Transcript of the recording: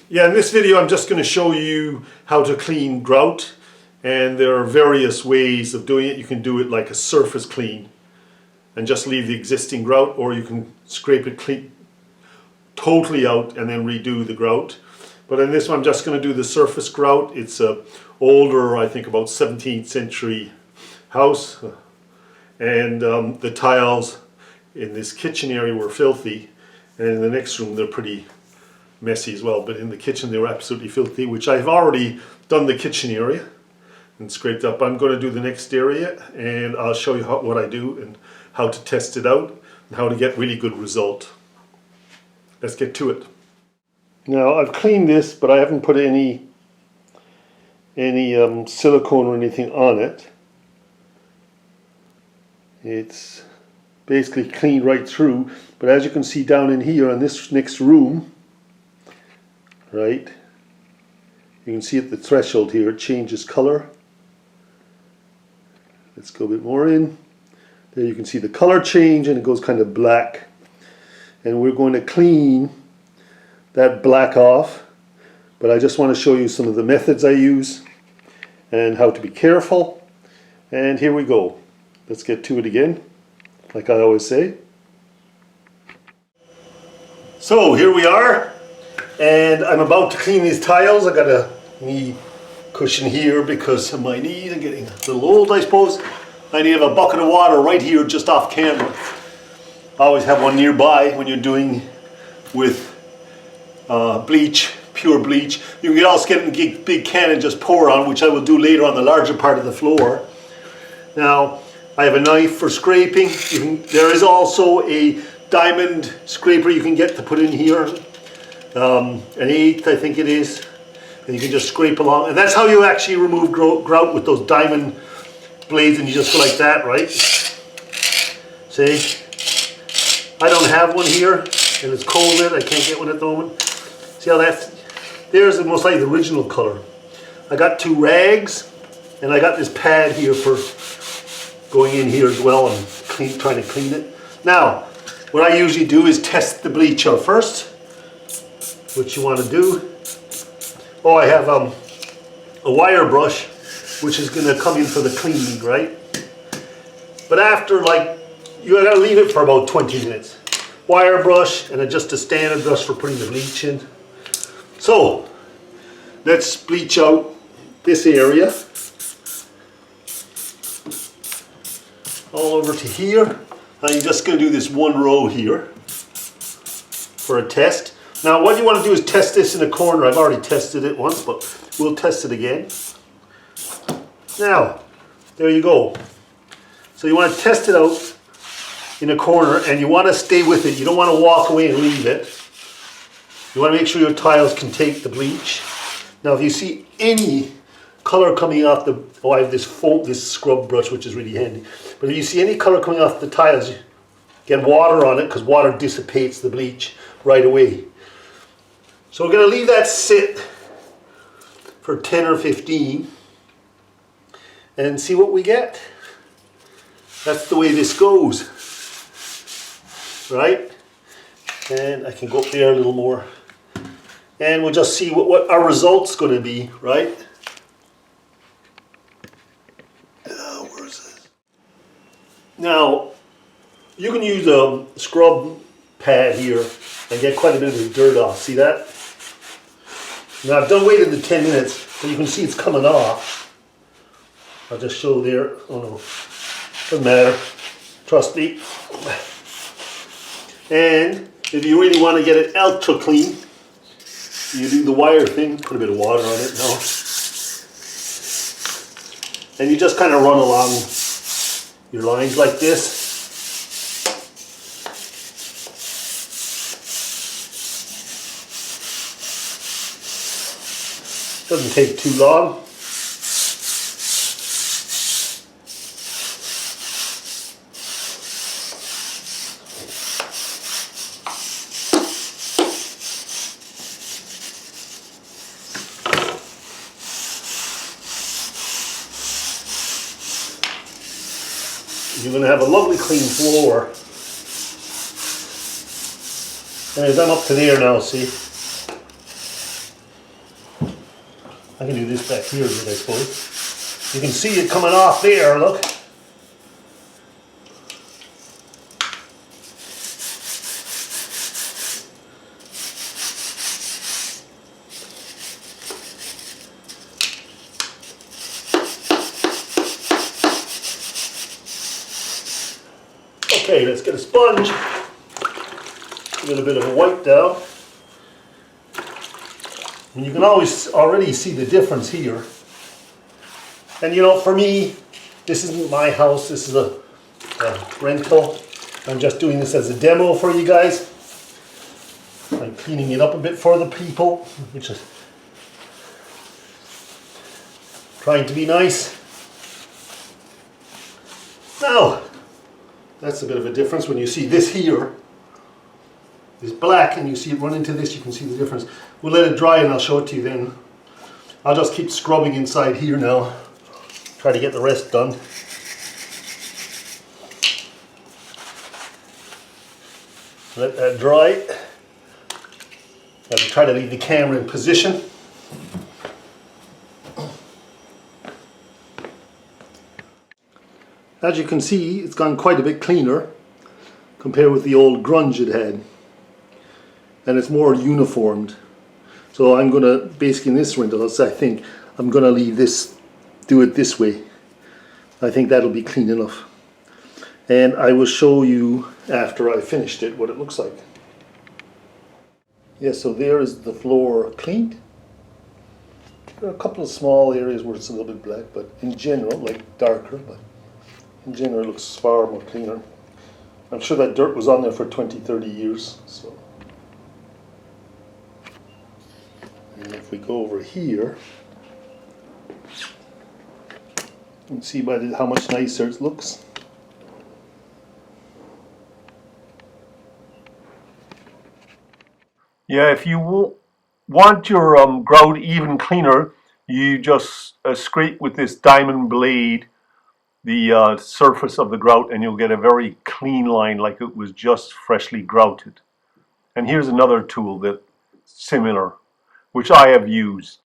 Yeah, in this video I'm just going to show you how to clean grout, and there are various ways of doing it. You can do it like a surface clean and just leave the existing grout, or you can scrape it clean totally out and then redo the grout. But in this one I'm just going to do the surface grout. It's a older, I think about 17th century house, and the tiles in this kitchen area were filthy, and in the next room they're pretty messy as well, but in the kitchen they were absolutely filthy, which I've already done the kitchen area and scraped up. I'm going to do the next area, and I'll show you what I do and how to test it out and how to get really good result. Let's get to it. Now I've cleaned this, but I haven't put any silicone or anything on it. It's basically clean right through, but as you can see down in here in this next room, right, you can see at the threshold here it changes color. Let's go a bit more in. There you can see the color change, and it goes kind of black, and we're going to clean that black off, but I just want to show you some of the methods I use and how to be careful. And here we go. Let's get to it again, like I always say. So here we are, and I'm about to clean these tiles. I got a knee cushion here because of my knees. I'm getting a little old, I suppose. I need to have a bucket of water right here just off camera. I always have one nearby when you're doing with bleach, pure bleach. You can also get in a big can and just pour on, which I will do later on the larger part of the floor. Now, I have a knife for scraping. There is also a diamond scraper you can get to put in here. An 1/8, I think it is. And you can just scrape along. And that's how you actually remove grout, with those diamond blades, and you just go like that, right? See? I don't have one here, and it's cold in. I can't get one at the moment. See how that's, there's most likely the original color. I got 2 rags, and I got this pad here for going in here as well and trying to clean it. Now, what I usually do is test the bleach out first, which you want to do. Oh, I have a wire brush, which is going to come in for the cleaning, right? But after, like, you gotta leave it for about 20 minutes. Wire brush, and then just a standard brush for putting the bleach in. So, let's bleach out this area. All over to here. And you're just going to do this one row here for a test. Now what you want to do is test this in a corner. I've already tested it once, but we'll test it again. Now, there you go. So you want to test it out in a corner, and you want to stay with it. You don't want to walk away and leave it. You want to make sure your tiles can take the bleach. Now if you see any color coming off the, oh, I have this scrub brush, which is really handy. But if you see any color coming off the tiles, get water on it, because water dissipates the bleach right away. So we're going to leave that sit for 10 or 15 and see what we get. That's the way this goes, right? And I can go up there a little more, and we'll just see what our result's going to be, right? Now, you can use a scrub pad here and get quite a bit of the dirt off. See that? Now, I've done waited the 10 minutes, so you can see it's coming off. I'll just show there. Oh no, doesn't matter. Trust me. And if you really want to get it ultra clean, you do the wire thing. Put a bit of water on it now, and you just kind of run along your lines like this. Doesn't take too long. You're going to have a lovely clean floor. And as I'm up to there now, see? I can do this back here a bit, I suppose. You can see it coming off there, look. Okay, let's get a sponge. Give it a bit of a wipe down. And you can always already see the difference here. And you know, for me, this isn't my house, this is a rental. I'm just doing this as a demo for you guys. I'm cleaning it up a bit for the people, which is trying to be nice. Now, that's a bit of a difference when you see this here is black and you see it run into this, you can see the difference. We'll let it dry and I'll show it to you then. I'll just keep scrubbing inside here now. Try to get the rest done. Let that dry. I'll try to leave the camera in position. As you can see, it's gone quite a bit cleaner compared with the old grunge it had. And it's more uniformed. So I'm going to, basically in this rental, I think I'm going to leave this, do it this way. I think that'll be clean enough. And I will show you after I finished it what it looks like. Yeah, so there is the floor cleaned. There are a couple of small areas where it's a little bit black, but in general, like darker, but in general it looks far more cleaner. I'm sure that dirt was on there for 20, 30 years. So. And if we go over here, you can see by how much nicer it looks. Yeah, if you want your grout even cleaner, you just scrape with this diamond blade the surface of the grout and you'll get a very clean line like it was just freshly grouted. And here's another tool that's similar, which I have used.